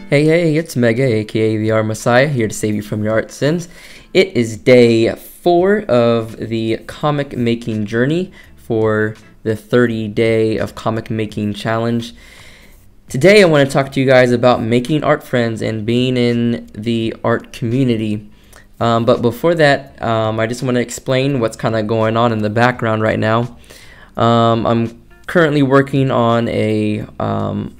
Hey, it's Mega, aka the Art Messiah, here to save you from your art sins. It is day 4 of the comic making journey for the 30-day of comic making challenge. Today I want to talk to you guys about making art friends and being in the art community. But before that, I just want to explain what's kind of going on in the background right now. I'm currently working on a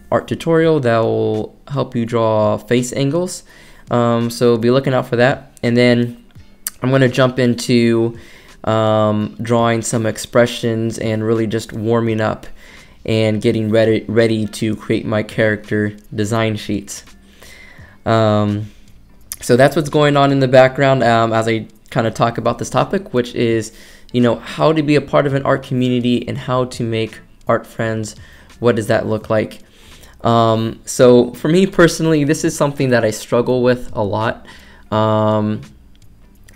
art tutorial that will help you draw face angles, so be looking out for that. And then I'm going to jump into drawing some expressions and really just warming up and getting ready to create my character design sheets. So that's what's going on in the background as I kind of talk about this topic, which is, how to be a part of an art community and how to make art friends. What does that look like? So for me personally, this is something that I struggle with a lot, and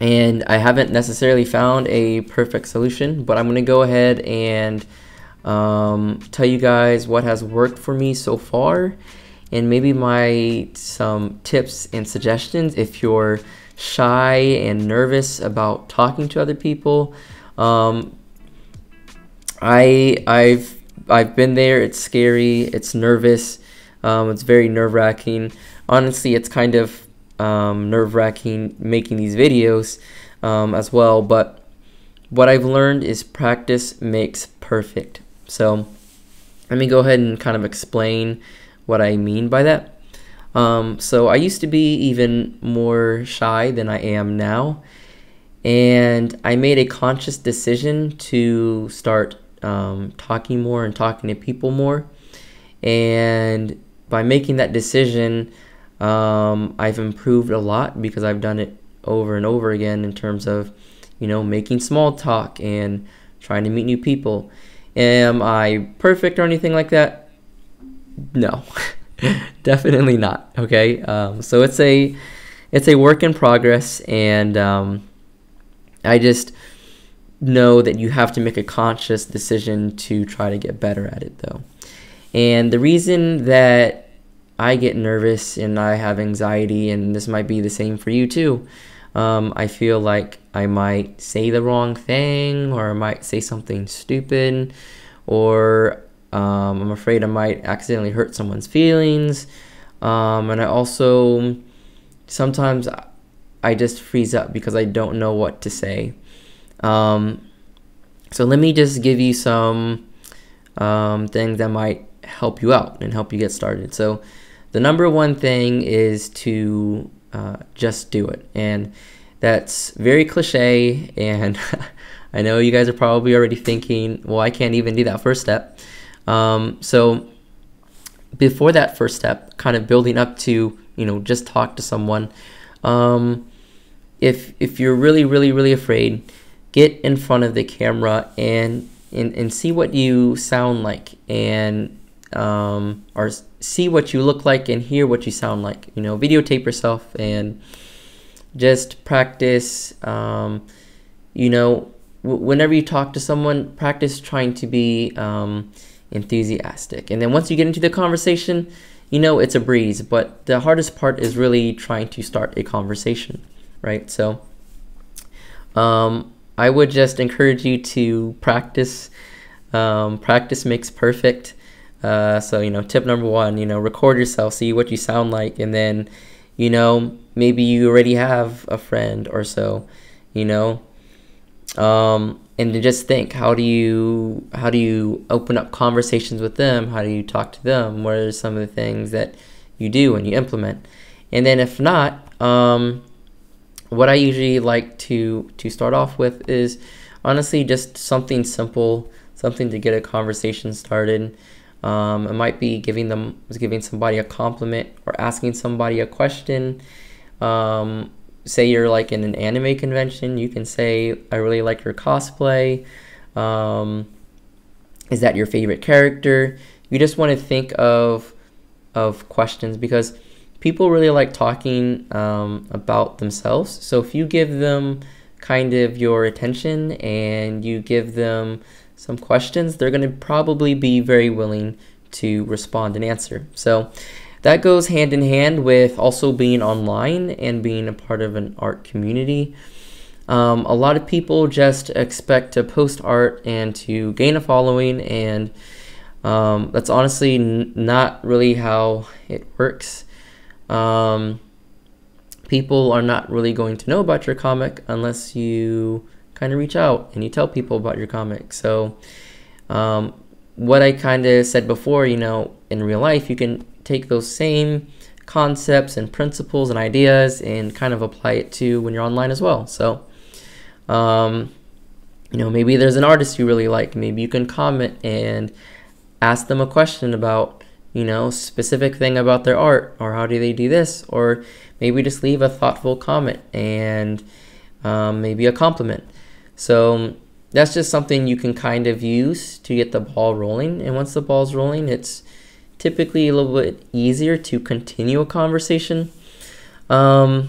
I haven't necessarily found a perfect solution, but I'm going to go ahead and tell you guys what has worked for me so far, and maybe some tips and suggestions if you're shy and nervous about talking to other people. I've been there. It's scary, it's nervous, it's very nerve-wracking. Honestly, it's kind of nerve-wracking making these videos as well, but what I've learned is practice makes perfect. So let me go ahead and kind of explain what I mean by that. So I used to be even more shy than I am now, and I made a conscious decision to start talking more and talking to people more. And by making that decision, I've improved a lot because I've done it over and over again in terms of, making small talk and trying to meet new people. Am I perfect or anything like that? No, definitely not. Okay, so it's a work in progress, and I just know that you have to make a conscious decision to try to get better at it, though. And the reason that I get nervous and I have anxiety, and this might be the same for you too, I feel like I might say the wrong thing, or I might say something stupid, or I'm afraid I might accidentally hurt someone's feelings, and I also sometimes I just freeze up because I don't know what to say. So let me just give you some things that might help you out and help you get started. So the number one thing is to just do it. And that's very cliche, and I know you guys are probably already thinking, well, I can't even do that first step. So before that first step, kind of building up to, just talk to someone. If you're really afraid, get in front of the camera and see what you sound like, and or see what you look like and hear what you sound like. Videotape yourself and just practice. Whenever you talk to someone, practice trying to be enthusiastic. And then once you get into the conversation, it's a breeze. But the hardest part is really trying to start a conversation, right? So I would just encourage you to practice. Practice makes perfect. So tip number one, record yourself, see what you sound like, and then maybe you already have a friend or so, and to just think, how do you open up conversations with them? How do you talk to them? What are some of the things that you do and you implement? And then if not, what I usually like to start off with is honestly just something simple, something to get a conversation started. It might be giving somebody a compliment or asking somebody a question. Say you're like in an anime convention, you can say, I really like your cosplay. Is that your favorite character? You just want to think of questions, because people really like talking about themselves. So if you give them kind of your attention and you give them some questions, they're going to probably be very willing to respond and answer. So that goes hand in hand with also being online and being a part of an art community. A lot of people just expect to post art and to gain a following, and that's honestly not really how it works. People are not really going to know about your comic unless you kind of reach out and you tell people about your comic. So what I kind of said before, you know, in real life, you can take those same concepts and principles and ideas and kind of apply it to when you're online as well. So you know, maybe there's an artist you really like. Maybe you can comment and ask them a question about, you know, specific thing about their art, or how do they do this, or maybe just leave a thoughtful comment and maybe a compliment. So that's just something you can kind of use to get the ball rolling. And once the ball's rolling, it's typically a little bit easier to continue a conversation. But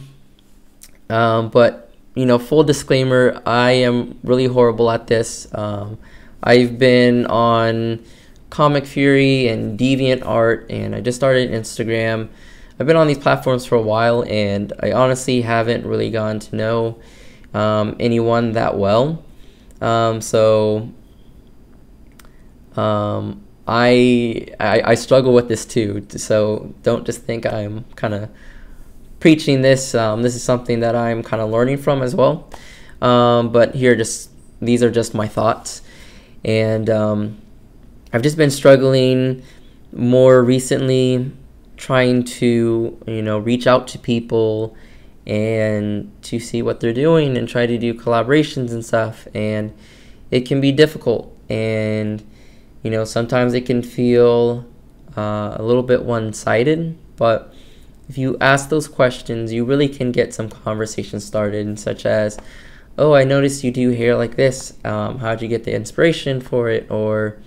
you know, full disclaimer, I am really horrible at this. I've been on Comic Fury and DeviantArt, and I just started Instagram. I've been on these platforms for a while, and I honestly haven't really gotten to know anyone that well. I struggle with this too, so don't just think I'm kind of preaching this. This is something that I'm kind of learning from as well. But these are just my thoughts, and I've just been struggling more recently, trying to, you know, reach out to people and to see what they're doing and try to do collaborations and stuff. And it can be difficult, and you know, sometimes it can feel a little bit one-sided, but if you ask those questions, you really can get some conversations started, such as, oh, I noticed you do hair like this. How'd you get the inspiration for it? Or,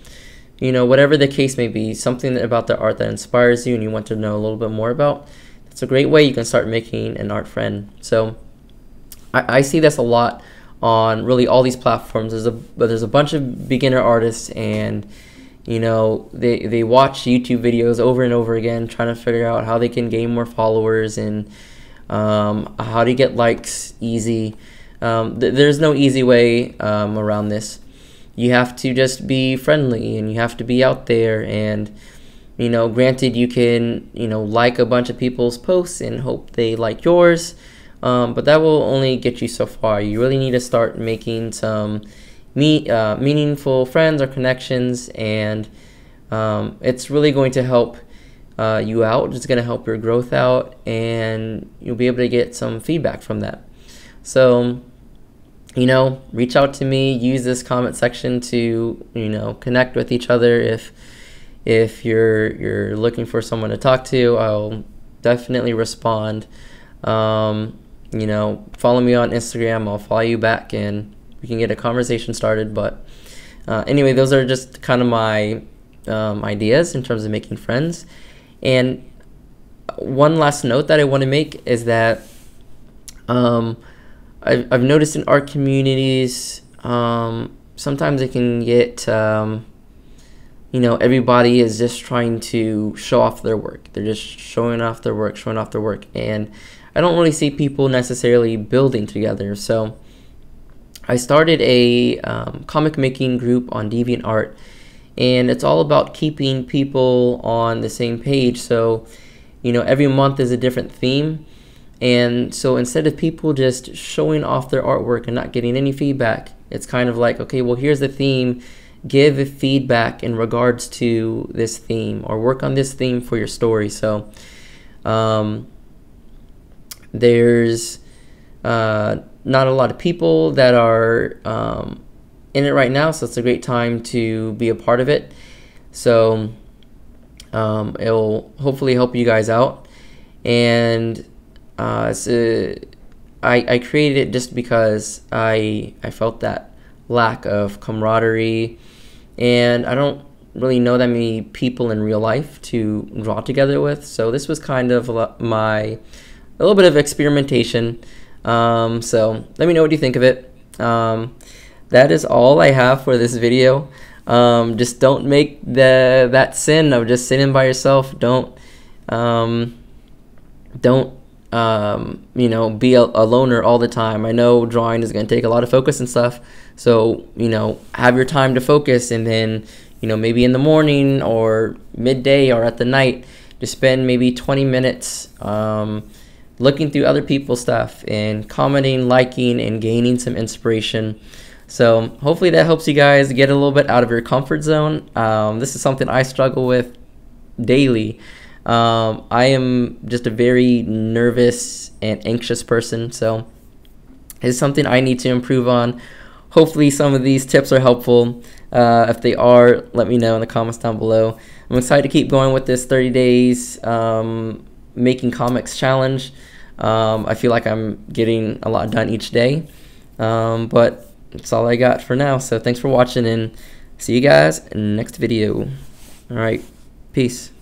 you know, whatever the case may be, something about the art that inspires you and you want to know a little bit more about. That's a great way you can start making an art friend. So I see this a lot on really all these platforms. There's a bunch of beginner artists, and you know, they watch YouTube videos over and over again, trying to figure out how they can gain more followers and how to get likes easy. There's no easy way around this. You have to just be friendly, and you have to be out there. And you know, granted, you can, you know, like a bunch of people's posts and hope they like yours, but that will only get you so far. You really need to start making some meaningful friends or connections, and it's really going to help you out. It's going to help your growth out, and you'll be able to get some feedback from that. So, you know, reach out to me, use this comment section to, you know, connect with each other. If you're looking for someone to talk to, I'll definitely respond. You know, follow me on Instagram, I'll follow you back, and we can get a conversation started. But anyway, those are just kind of my ideas in terms of making friends. And one last note that I want to make is that I've noticed in art communities, sometimes it can get, you know, everybody is just trying to show off their work. They're just showing off their work, and I don't really see people necessarily building together. So I started a comic making group on DeviantArt, and it's all about keeping people on the same page. So, you know, every month is a different theme, and so instead of people just showing off their artwork and not getting any feedback, it's kind of like, okay, well, here's the theme, give feedback in regards to this theme, or work on this theme for your story. So there's not a lot of people that are in it right now, so it's a great time to be a part of it. So it'll hopefully help you guys out. And I created it just because I felt that lack of camaraderie, and I don't really know that many people in real life to draw together with. So this was kind of a little bit of experimentation. So let me know what you think of it. That is all I have for this video. Just don't make that sin of just sitting by yourself. Don't Don't you know, be a loner all the time. I know drawing is going to take a lot of focus and stuff, so you know, have your time to focus, and then you know, maybe in the morning or midday or at the night, just spend maybe 20 minutes looking through other people's stuff and commenting, liking, and gaining some inspiration. So hopefully that helps you guys get a little bit out of your comfort zone. This is something I struggle with daily. I am just a very nervous and anxious person, so it's something I need to improve on. Hopefully some of these tips are helpful. If they are, let me know in the comments down below. I'm excited to keep going with this 30 days making comics challenge. I feel like I'm getting a lot done each day, but that's all I got for now. So thanks for watching, and see you guys in the next video. All right, peace.